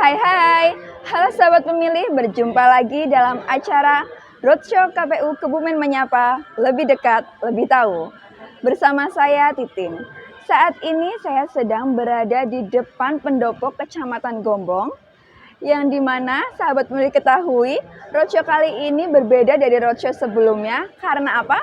Hai, halo sahabat pemilih, berjumpa lagi dalam acara Roadshow KPU Kebumen Menyapa, lebih dekat, lebih tahu. Bersama saya Titin. Saat ini saya sedang berada di depan pendopo Kecamatan Gombong, yang dimana sahabat pemilih ketahui, roadshow kali ini berbeda dari roadshow sebelumnya. Karena apa?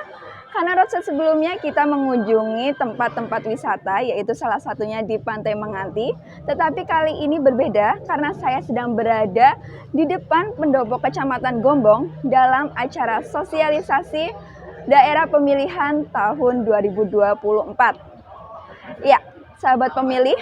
Karena roadshow sebelumnya kita mengunjungi tempat-tempat wisata, yaitu salah satunya di Pantai Menganti. Tetapi kali ini berbeda karena saya sedang berada di depan pendopo Kecamatan Gombong dalam acara sosialisasi daerah pemilihan tahun 2024. Ya, sahabat pemilih,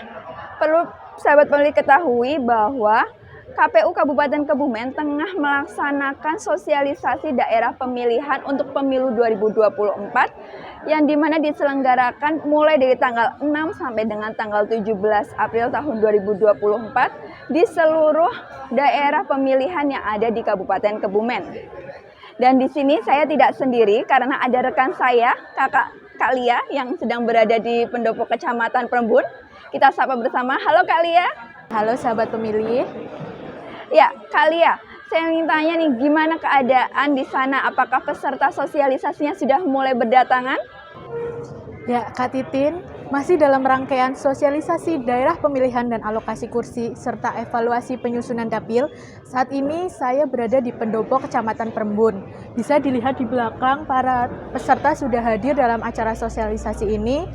perlu sahabat pemilih ketahui bahwa KPU Kabupaten Kebumen tengah melaksanakan sosialisasi daerah pemilihan untuk pemilu 2024 yang dimana diselenggarakan mulai dari tanggal 6 sampai dengan tanggal 17 April tahun 2024 di seluruh daerah pemilihan yang ada di Kabupaten Kebumen. Dan di sini saya tidak sendiri karena ada rekan saya, Kakak Kak Lia yang sedang berada di pendopo Kecamatan Prembun. Kita sapa bersama. Halo Kak Lia. Halo sahabat pemilih. Ya, Kak Lia, saya ingin tanya nih, gimana keadaan di sana? Apakah peserta sosialisasinya sudah mulai berdatangan? Ya, Kak Titin, masih dalam rangkaian sosialisasi daerah pemilihan dan alokasi kursi serta evaluasi penyusunan dapil. Saat ini saya berada di pendopo Kecamatan Prembun. Bisa dilihat di belakang, para peserta sudah hadir dalam acara sosialisasi ini.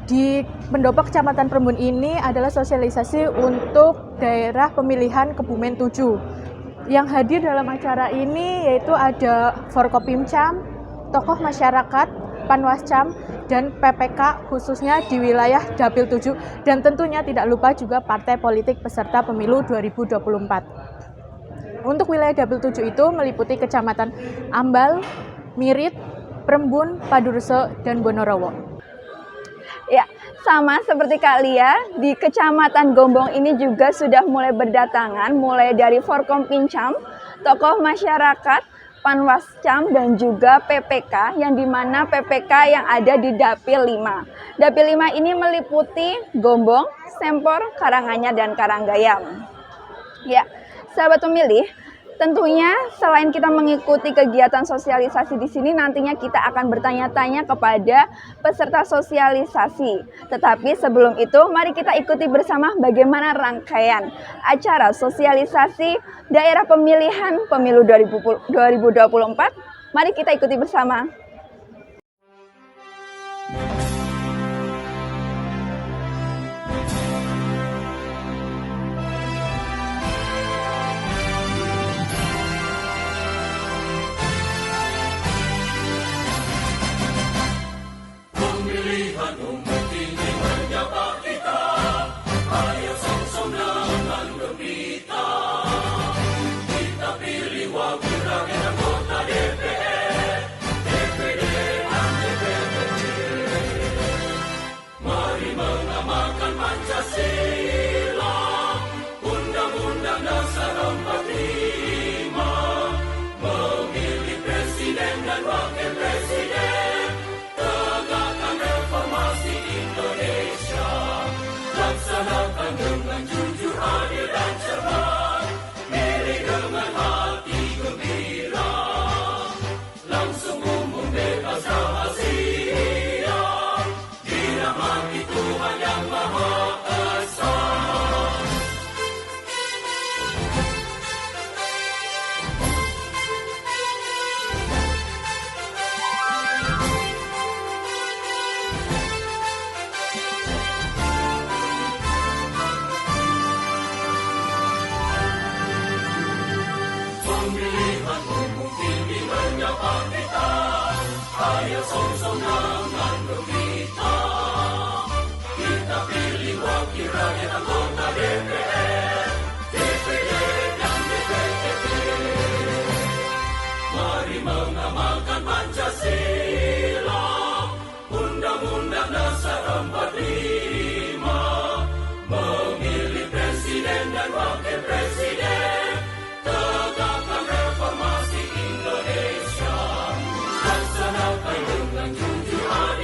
Di pendopo Kecamatan Prembun ini adalah sosialisasi untuk daerah pemilihan Kebumen 7. Yang hadir dalam acara ini yaitu ada Forkopimcam, tokoh masyarakat, Panwascam, dan PPK khususnya di wilayah Dapil 7. Dan tentunya tidak lupa juga partai politik peserta pemilu 2024. Untuk wilayah Dapil 7 itu meliputi Kecamatan Ambal, Mirit, Prembun, Padureso, dan Bonorowo. Ya, sama seperti Kak Lia, di Kecamatan Gombong ini juga sudah mulai berdatangan, mulai dari Forkompimcam, tokoh masyarakat, Panwascam, dan juga PPK, yang dimana PPK yang ada di Dapil 5. Dapil 5 ini meliputi Gombong, Sempor, Karanganyar, dan Karanggayam. Ya, sahabat pemilih, tentunya selain kita mengikuti kegiatan sosialisasi di sini, nantinya kita akan bertanya-tanya kepada peserta sosialisasi. Tetapi sebelum itu, mari kita ikuti bersama bagaimana rangkaian acara sosialisasi daerah pemilihan pemilu 2024. Mari kita ikuti bersama. Dengan jujur, adil, dan cermat, milih dengan hati gembira, langsung umum bebas rahasia, dirahmati Tuhan yang Maha Esa. Pemilihan umum ini menyapa kita, ayo song-song dengan gembira. Kita pilih wakil rakyat anggota DPR, DPD, dan DPRD. Mari mengamalkan Pancasila, Undang-Undang Dasar 45, memilih presiden dan wakil presiden. Tegakkan reformasi Indonesia, laksanakan dengan jujur, adil,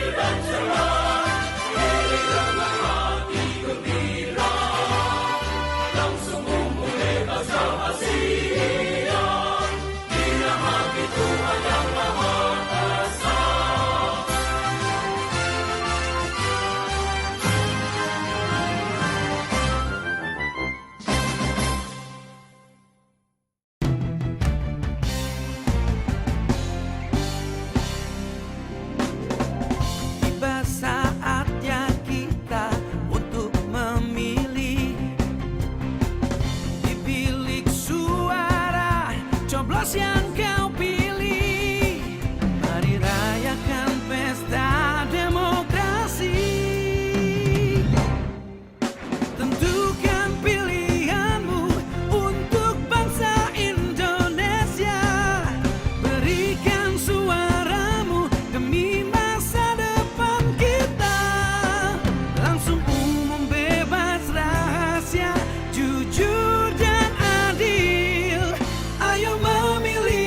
yang kau pilih. Mari rayakan pesta demokrasi. Tentukan pilihanmu untuk bangsa Indonesia. Berikan suaramu demi masa depan kita. Langsung umum, bebas, rahasia, jujur dan adil. Ayo memilih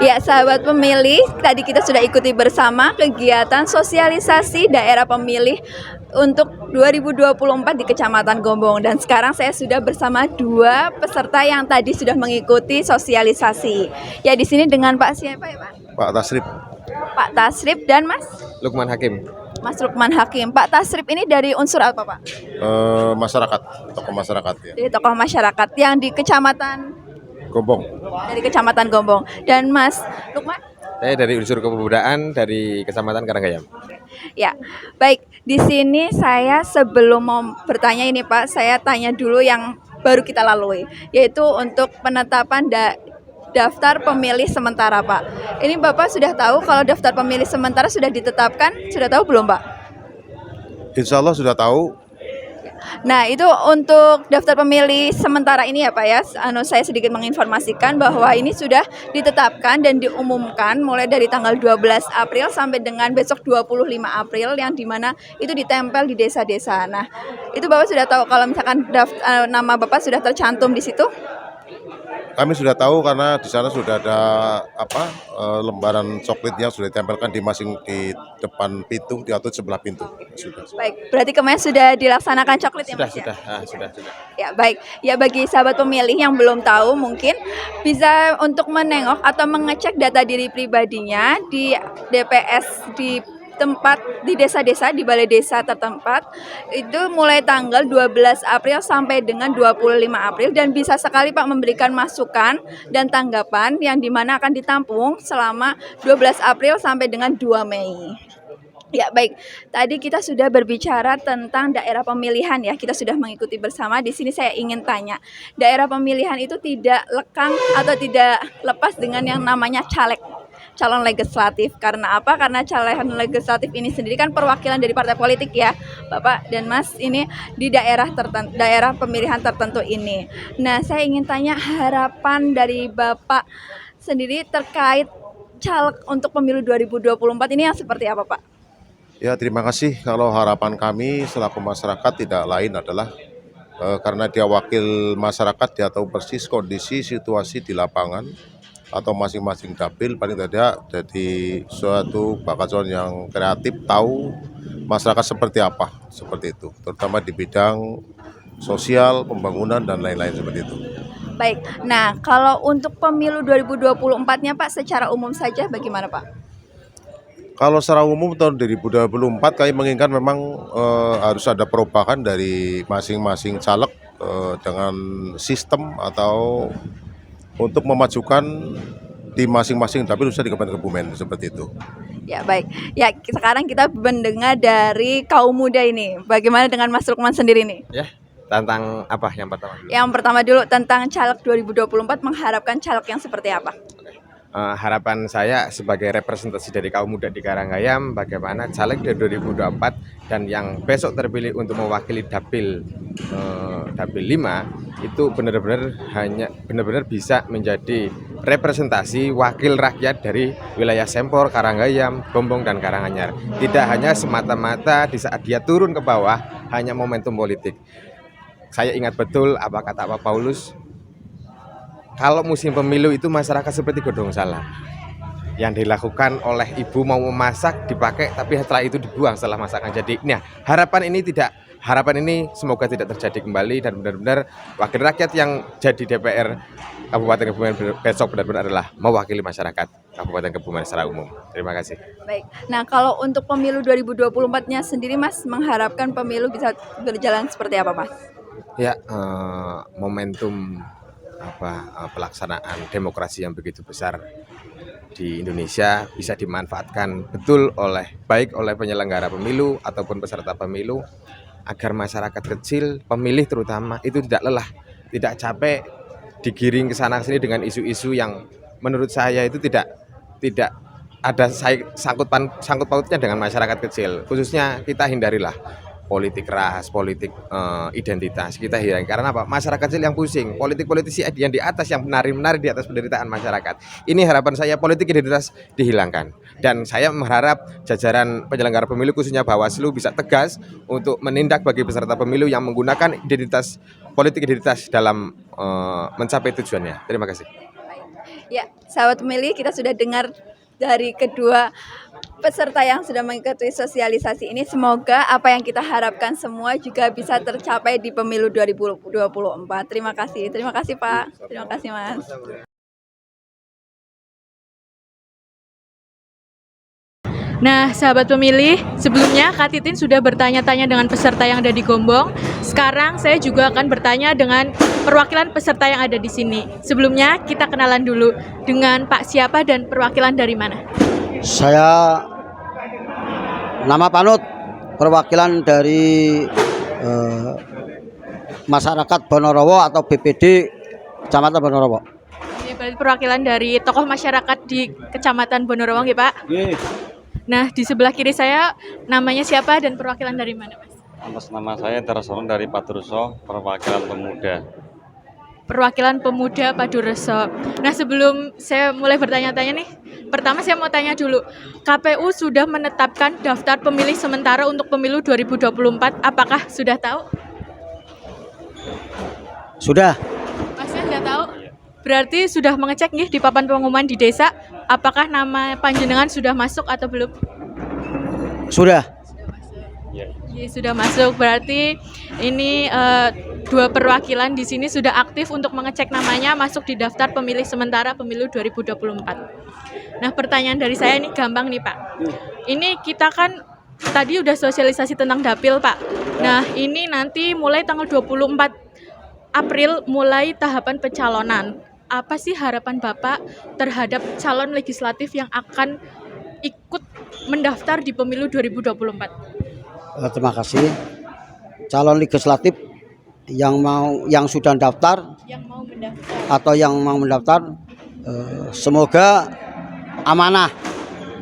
Ya, sahabat pemilih, tadi kita sudah ikuti bersama kegiatan sosialisasi daerah pemilih untuk 2024 di Kecamatan Gombong, dan sekarang saya sudah bersama dua peserta yang tadi sudah mengikuti sosialisasi. Ya, di sini dengan Pak siapa ya, Pak? Pak Tasrif, Pak Tasrif dan Mas Lukman Hakim, Mas Lukman Hakim. Pak Tasrif ini dari unsur apa, Pak? masyarakat, tokoh masyarakat ya, Dari tokoh masyarakat yang di Kecamatan, Gombong. dari Kecamatan Gombong. Dan Mas Lukman? Saya dari unsur kepemudaan dari Kecamatan Karanggayam. Ya, baik. Di sini saya sebelum mau bertanya ini Pak, saya tanya dulu yang baru kita lalui, yaitu untuk penetapan daftar pemilih sementara Pak. Ini Bapak sudah tahu kalau daftar pemilih sementara sudah ditetapkan? Sudah tahu belum Pak? Insya Allah sudah tahu. Nah, itu untuk daftar pemilih sementara ini ya Pak ya. Saya sedikit menginformasikan bahwa ini sudah ditetapkan dan diumumkan mulai dari tanggal 12 April sampai dengan besok 25 April, yang dimana itu ditempel di desa-desa. Nah, itu Bapak sudah tahu kalau misalkan nama Bapak sudah tercantum di situ? Kami sudah tahu karena di sana sudah ada lembaran coklat yang sudah ditempelkan di depan pintu, diatur sebelah pintu. Sudah. Baik, berarti kemarin sudah dilaksanakan coklat ya Mas? Sudah. Ya, baik. Ya, bagi sahabat pemilih yang belum tahu mungkin bisa untuk menengok atau mengecek data diri pribadinya di DPS di tempat di desa-desa, di balai desa tertempat itu mulai tanggal 12 April sampai dengan 25 April, dan bisa sekali Pak memberikan masukan dan tanggapan yang dimana akan ditampung selama 12 April sampai dengan 2 Mei. Ya, baik. Tadi kita sudah berbicara tentang daerah pemilihan ya. Kita sudah mengikuti bersama. Di sini saya ingin tanya, daerah pemilihan itu tidak lekang atau tidak lepas dengan yang namanya caleg, calon legislatif. Karena apa? Karena calon legislatif ini sendiri kan perwakilan dari partai politik ya, Bapak dan Mas, ini di daerah tertentu, daerah pemilihan tertentu ini. Nah, saya ingin tanya harapan dari Bapak sendiri terkait caleg untuk pemilu 2024 ini yang seperti apa, Pak? Ya, terima kasih. Kalau harapan kami selaku masyarakat tidak lain adalah karena dia wakil masyarakat, dia tahu persis kondisi situasi di lapangan atau masing-masing dapil, paling tidak jadi suatu bakal calon yang kreatif, tahu masyarakat seperti apa, seperti itu, terutama di bidang sosial, pembangunan dan lain-lain seperti itu. Baik. Nah, kalau untuk pemilu 2024-nya Pak, secara umum saja bagaimana Pak? Kalau secara umum tahun 2024 kami menginginkan memang harus ada perubahan dari masing-masing caleg dengan sistem atau untuk memajukan di masing-masing dapil khususnya di Kabupaten Kebumen seperti itu. Ya, baik. Ya, sekarang kita mendengar dari kaum muda ini. Bagaimana dengan Mas Lukman sendiri nih? Ya, tentang apa yang pertama dulu? Yang pertama dulu tentang caleg 2024, mengharapkan caleg yang seperti apa? Harapan saya sebagai representasi dari kaum muda di Karanggayam, bagaimana caleg dari 2024 dan yang besok terpilih untuk mewakili dapil 5 itu benar-benar bisa menjadi representasi wakil rakyat dari wilayah Sempor, Karanggayam, Gombong dan Karanganyar. Tidak hanya semata-mata di saat dia turun ke bawah hanya momentum politik. Saya ingat betul apa kata Pak Paulus, kalau musim pemilu itu masyarakat seperti godong salam. Yang dilakukan oleh ibu mau memasak dipakai, tapi setelah itu dibuang setelah masakan jadi. Nah, harapan ini semoga tidak terjadi kembali, dan benar-benar wakil rakyat yang jadi DPR Kabupaten Kebumen besok benar-benar adalah mewakili masyarakat Kabupaten Kebumen secara umum. Terima kasih. Baik. Nah, kalau untuk pemilu 2024-nya sendiri Mas mengharapkan pemilu bisa berjalan seperti apa, Mas? Ya, momentum pelaksanaan demokrasi yang begitu besar di Indonesia bisa dimanfaatkan betul baik oleh penyelenggara pemilu ataupun peserta pemilu, agar masyarakat kecil, pemilih terutama, itu tidak lelah, tidak capek digiring ke sana sini dengan isu-isu yang menurut saya itu tidak ada sangkut pautnya dengan masyarakat kecil. Khususnya kita hindarilah politik ras, politik identitas, kita hindari. Karena apa? Masyarakat kecil yang pusing, politisi yang di atas yang menari-menari di atas penderitaan masyarakat. Ini harapan saya, politik identitas dihilangkan. Dan saya mengharap jajaran penyelenggara pemilu khususnya Bawaslu bisa tegas untuk menindak bagi peserta pemilu yang menggunakan politik identitas dalam mencapai tujuannya. Terima kasih. Ya, sahabat pemilih, kita sudah dengar dari kedua peserta yang sudah mengikuti sosialisasi ini. Semoga apa yang kita harapkan semua juga bisa tercapai di pemilu 2024. Terima kasih Pak, terima kasih Mas. Nah, sahabat pemilih, sebelumnya Kak Titin sudah bertanya-tanya dengan peserta yang ada di Gombong. Sekarang saya juga akan bertanya dengan perwakilan peserta yang ada di sini. Sebelumnya kita kenalan dulu dengan Pak siapa dan perwakilan dari mana? Saya nama Panut, perwakilan dari masyarakat Bonorowo atau BPD Kecamatan Bonorowo. Ini berarti perwakilan dari tokoh masyarakat di Kecamatan Bonorowo, ya Pak? Nah, di sebelah kiri saya namanya siapa dan perwakilan dari mana, Mas? Atas nama saya Tersono dari Padurso, perwakilan pemuda. Perwakilan pemuda Padurso. Nah, sebelum saya mulai bertanya-tanya nih, pertama saya mau tanya dulu, KPU sudah menetapkan daftar pemilih sementara untuk pemilu 2024, apakah sudah tahu? Sudah, Masnya sudah tahu? Berarti sudah mengecek nih di papan pengumuman di desa, apakah nama panjenengan sudah masuk atau belum? sudah. Iya, sudah masuk. Berarti ini dua perwakilan di sini sudah aktif untuk mengecek namanya masuk di daftar pemilih sementara pemilu 2024. Nah, pertanyaan dari saya ini gampang nih, Pak. Ini kita kan tadi udah sosialisasi tentang dapil, Pak. Nah, ini nanti mulai tanggal 24 April mulai tahapan pencalonan. Apa sih harapan Bapak terhadap calon legislatif yang akan ikut mendaftar di pemilu 2024? Terima kasih. Calon legislatif yang sudah daftar Yang mau mendaftar. atau yang mau mendaftar, semoga amanah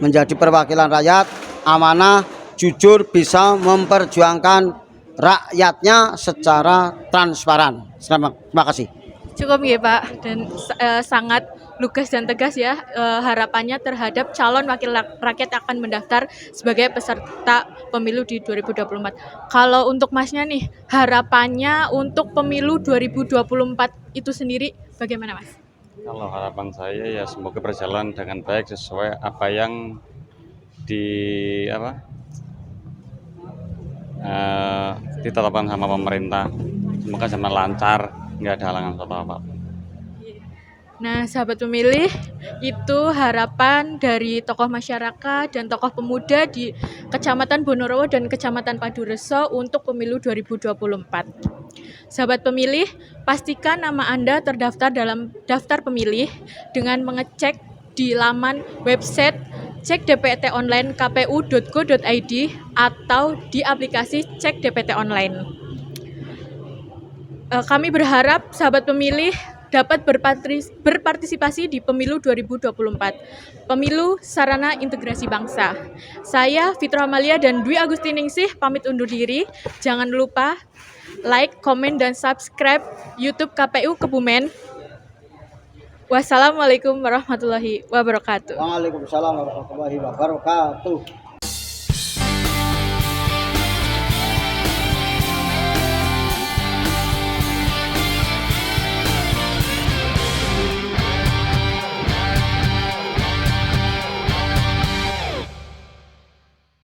menjadi perwakilan rakyat, amanah, jujur, bisa memperjuangkan rakyatnya secara transparan. Terima kasih. Cukup ya Pak, dan sangat lugas dan tegas ya harapannya terhadap calon wakil rakyat yang akan mendaftar sebagai peserta pemilu di 2024. Kalau untuk Masnya nih, harapannya untuk pemilu 2024 itu sendiri bagaimana Mas? Kalau harapan saya ya semoga berjalan dengan baik sesuai apa yang ditetapkan sama pemerintah. Semoga jalan lancar, nggak ada halangan atau apa. Nah, sahabat pemilih, itu harapan dari tokoh masyarakat dan tokoh pemuda di Kecamatan Bonorowo dan Kecamatan Padurso untuk pemilu 2024. Sahabat pemilih, pastikan nama Anda terdaftar dalam daftar pemilih dengan mengecek di laman website Cek DPT Online kpu.go.id atau di aplikasi Cek DPT Online. Kami berharap sahabat pemilih dapat berpartisipasi di pemilu 2024. Pemilu Sarana Integrasi Bangsa. Saya Fitra Amalia dan Dwi Agustiningsih pamit undur diri. Jangan lupa like, komen, dan subscribe YouTube KPU Kebumen. Wassalamualaikum warahmatullahi wabarakatuh. Waalaikumsalam warahmatullahi wabarakatuh.